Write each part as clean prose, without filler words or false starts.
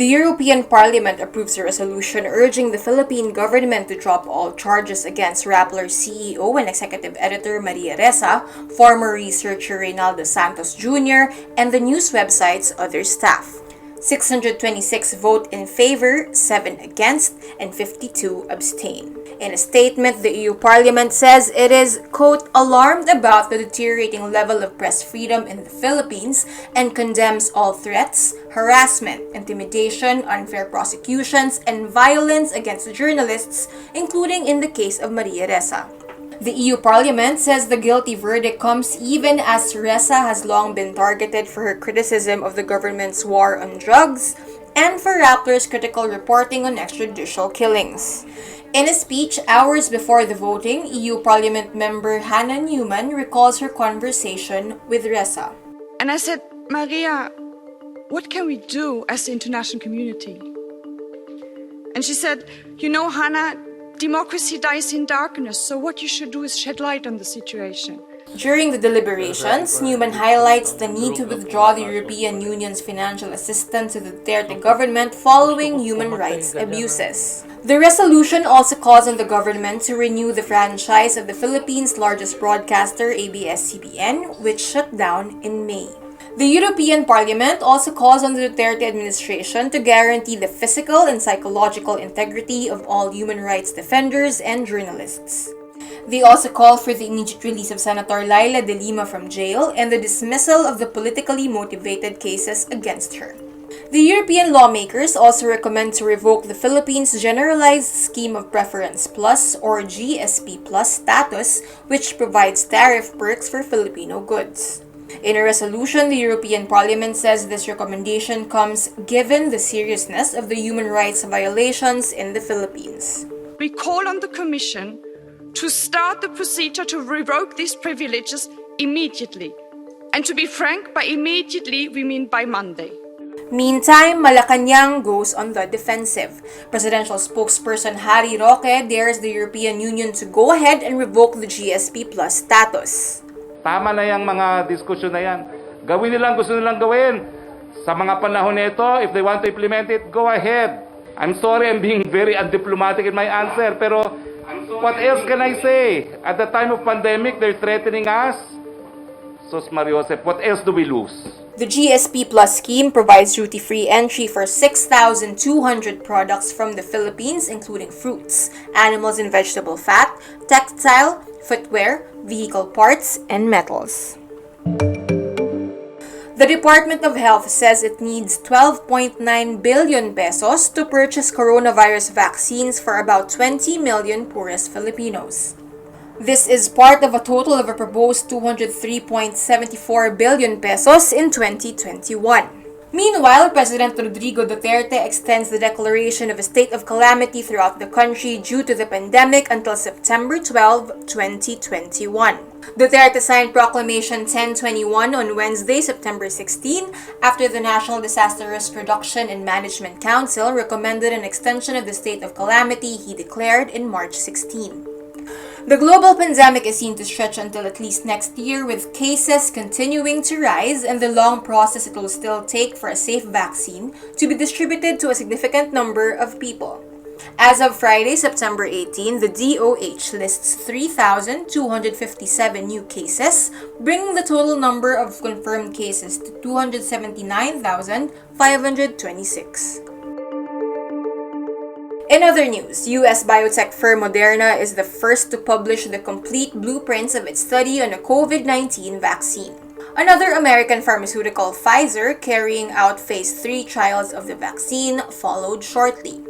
The European Parliament approves a resolution urging the Philippine government to drop all charges against Rappler CEO and executive editor Maria Ressa, former researcher Reynaldo Santos Jr., and the news website's other staff. 626 vote in favor, 7 against, and 52 abstain. In a statement, the EU Parliament says it is, quote, alarmed about the deteriorating level of press freedom in the Philippines and condemns all threats, harassment, intimidation, unfair prosecutions, and violence against journalists, including in the case of Maria Ressa. The EU Parliament says the guilty verdict comes even as Ressa has long been targeted for her criticism of the government's war on drugs and for Rappler's critical reporting on extrajudicial killings. In a speech hours before the voting, EU Parliament member Hannah Newman recalls her conversation with Ressa. And I said, Maria, what can we do as the international community? And she said, you know, Hannah, democracy dies in darkness, so what you should do is shed light on the situation. During the deliberations, Newman highlights the need to withdraw the European Union's financial assistance to the Duterte government following human rights abuses. The resolution also calls on the government to renew the franchise of the Philippines' largest broadcaster, ABS-CBN, which shut down in May. The European Parliament also calls on the Duterte administration to guarantee the physical and psychological integrity of all human rights defenders and journalists. They also call for the immediate release of Senator Laila de Lima from jail and the dismissal of the politically motivated cases against her. The European lawmakers also recommend to revoke the Philippines' Generalized Scheme of Preference Plus or GSP Plus status, which provides tariff perks for Filipino goods. In a resolution, the European Parliament says this recommendation comes given the seriousness of the human rights violations in the Philippines. We call on the Commission to start the procedure to revoke these privileges immediately. And to be frank, by immediately, we mean by Monday. Meantime, Malacanang goes on the defensive. Presidential spokesperson Harry Roque dares the European Union to go ahead and revoke the GSP Plus status. Tama na yung mga diskusyon na yan. Gawin nilang gusto nilang gawin. Sa mga panahon nito, if they want to implement it, go ahead. I'm sorry I'm being very undiplomatic in my answer, pero what else can I say? At the time of pandemic, they're threatening us. Sos Mariosep, what else do we lose? The GSP Plus scheme provides duty-free entry for 6,200 products from the Philippines, including fruits, animals and vegetable fat, textile, footwear, vehicle parts, and metals. The Department of Health says it needs 12.9 billion pesos to purchase coronavirus vaccines for about 20 million poorest Filipinos. This is part of a total of a proposed 203.74 billion pesos in 2021. Meanwhile, President Rodrigo Duterte extends the declaration of a state of calamity throughout the country due to the pandemic until September 12, 2021. Duterte signed Proclamation 1021 on Wednesday, September 16, after the National Disaster Risk Reduction and Management Council recommended an extension of the state of calamity he declared in March 16. The global pandemic is seen to stretch until at least next year, with cases continuing to rise and the long process it will still take for a safe vaccine to be distributed to a significant number of people. As of Friday, September 18, the DOH lists 3,257 new cases, bringing the total number of confirmed cases to 279,526. In other news, U.S. biotech firm Moderna is the first to publish the complete blueprints of its study on a COVID-19 vaccine. Another American pharmaceutical, Pfizer, carrying out Phase 3 trials of the vaccine, followed shortly.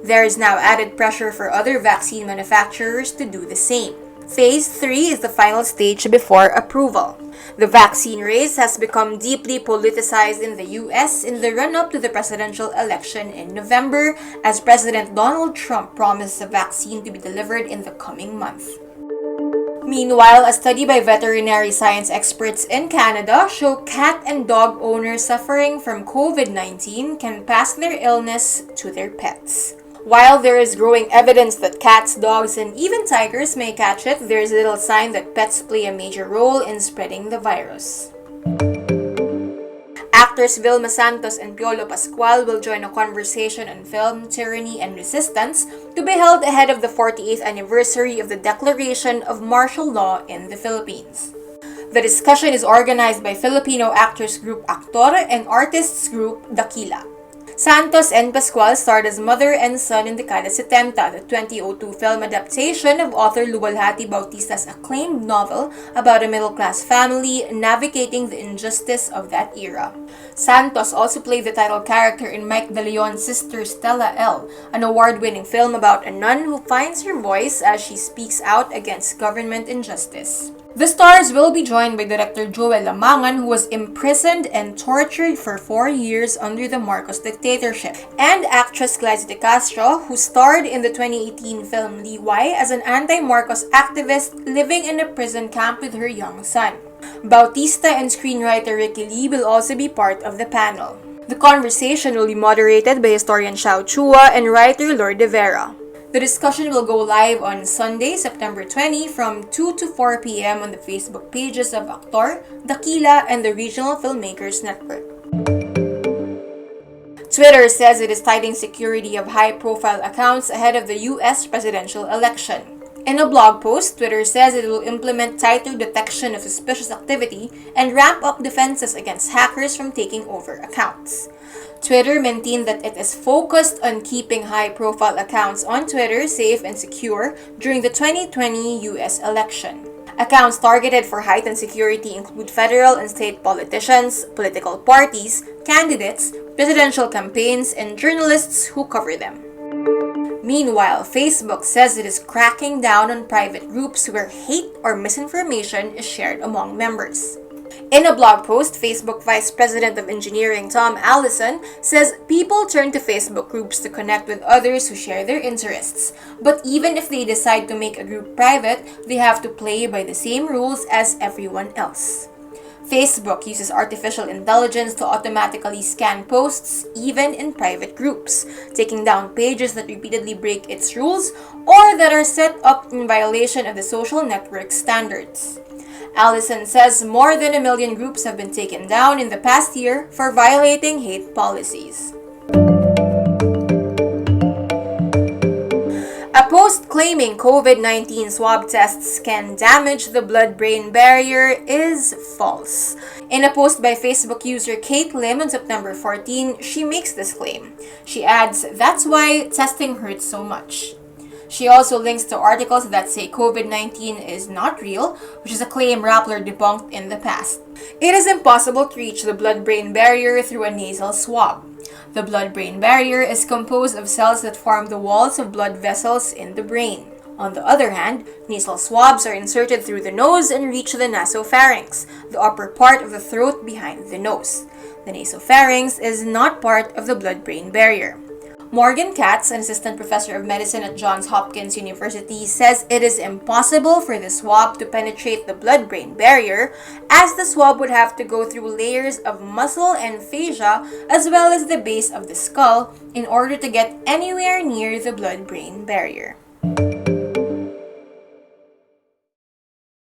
There is now added pressure for other vaccine manufacturers to do the same. Phase 3 is the final stage before approval. The vaccine race has become deeply politicized in the U.S. in the run-up to the presidential election in November, as President Donald Trump promised a vaccine to be delivered in the coming month. Meanwhile, a study by veterinary science experts in Canada show cat and dog owners suffering from COVID-19 can pass their illness to their pets. While there is growing evidence that cats, dogs, and even tigers may catch it, there is little sign that pets play a major role in spreading the virus. Actors Vilma Santos and Piolo Pascual will join a conversation on film, tyranny, and resistance to be held ahead of the 48th anniversary of the declaration of martial law in the Philippines. The discussion is organized by Filipino actors group Actor and artists group Dakila. Santos and Pascual starred as mother and son in Dekada 70, the 2002 film adaptation of author Luwalhati Bautista's acclaimed novel about a middle-class family navigating the injustice of that era. Santos also played the title character in Mike De Leon's sister Stella L., an award-winning film about a nun who finds her voice as she speaks out against government injustice. The stars will be joined by director Joel Lamangan, who was imprisoned and tortured for 4 years under the Marcos dictatorship, and actress Glyza De Castro, who starred in the 2018 film Liway as an anti-Marcos activist living in a prison camp with her young son. Bautista and screenwriter Ricky Lee will also be part of the panel. The conversation will be moderated by historian Xiao Chua and writer Lord De Vera. The discussion will go live on Sunday, September 20 from 2 to 4 p.m. on the Facebook pages of Actor, Dakila, and the Regional Filmmakers Network. Twitter says it is tightening security of high-profile accounts ahead of the U.S. presidential election. In a blog post, Twitter says it will implement tighter detection of suspicious activity and ramp up defenses against hackers from taking over accounts. Twitter maintained that it is focused on keeping high-profile accounts on Twitter safe and secure during the 2020 U.S. election. Accounts targeted for heightened security include federal and state politicians, political parties, candidates, presidential campaigns, and journalists who cover them. Meanwhile, Facebook says it is cracking down on private groups where hate or misinformation is shared among members. In a blog post, Facebook Vice President of Engineering Tom Allison says people turn to Facebook groups to connect with others who share their interests. But even if they decide to make a group private, they have to play by the same rules as everyone else. Facebook uses artificial intelligence to automatically scan posts, even in private groups, taking down pages that repeatedly break its rules or that are set up in violation of the social network standards. Allison says more than 1 million groups have been taken down in the past year for violating hate policies. A post claiming COVID-19 swab tests can damage the blood-brain barrier is false. In a post by Facebook user Kate Lim on September 14, she makes this claim. She adds, "That's why testing hurts so much." She also links to articles that say COVID-19 is not real, which is a claim Rappler debunked in the past. It is impossible to reach the blood-brain barrier through a nasal swab. The blood-brain barrier is composed of cells that form the walls of blood vessels in the brain. On the other hand, nasal swabs are inserted through the nose and reach the nasopharynx, the upper part of the throat behind the nose. The nasopharynx is not part of the blood-brain barrier. Morgan Katz, an assistant professor of medicine at Johns Hopkins University, says it is impossible for the swab to penetrate the blood-brain barrier, as the swab would have to go through layers of muscle and fascia as well as the base of the skull in order to get anywhere near the blood-brain barrier.